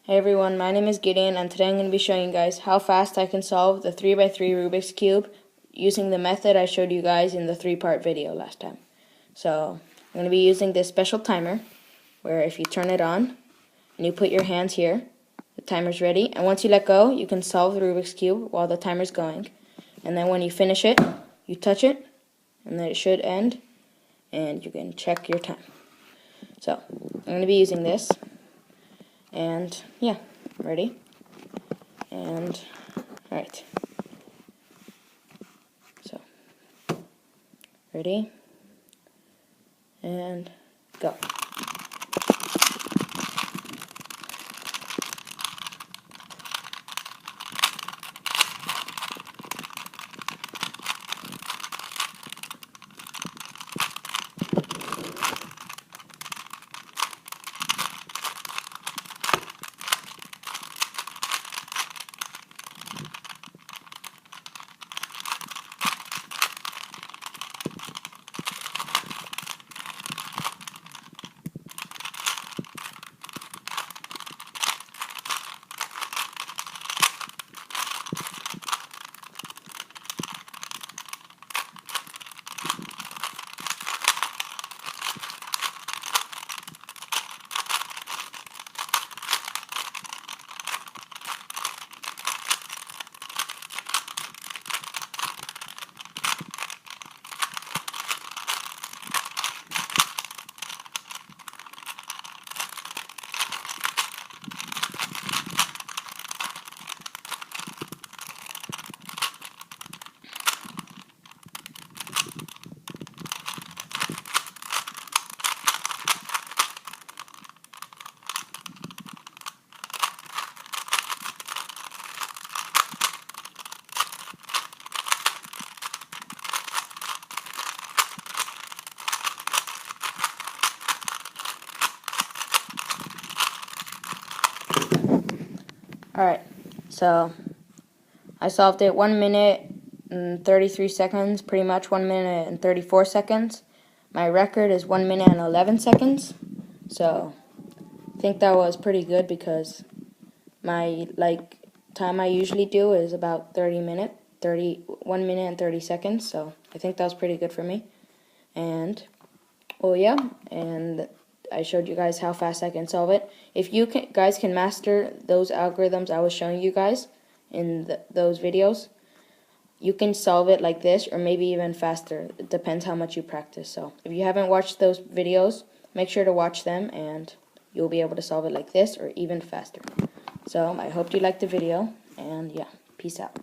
Hey everyone, my name is Gideon and today I'm going to be showing you guys how fast I can solve the 3x3 Rubik's Cube using the method I showed you guys in the 3-part video last time. So I'm going to be using this special timer where if you turn it on and you put your hands here, the timer's ready, and once you let go you can solve the Rubik's Cube while the timer's going, and then when you finish it you touch it and then it should end and you can check your time. So I'm going to be using this. And yeah, ready? And alright. So, ready? And go. Alright, so I solved it 1 minute and 33 seconds, pretty much 1 minute and 34 seconds. My record is 1 minute and 11 seconds, so I think that was pretty good because my time I usually do is about 1 minute and 30 seconds, so I think that was pretty good for me. And well, yeah, and I showed you guys how fast I can solve it. If you guys can master those algorithms I was showing you guys in those videos, you can solve it like this or maybe even faster. It depends how much you practice. So if you haven't watched those videos, make sure to watch them and you'll be able to solve it like this or even faster. So I hope you liked the video, and yeah, peace out.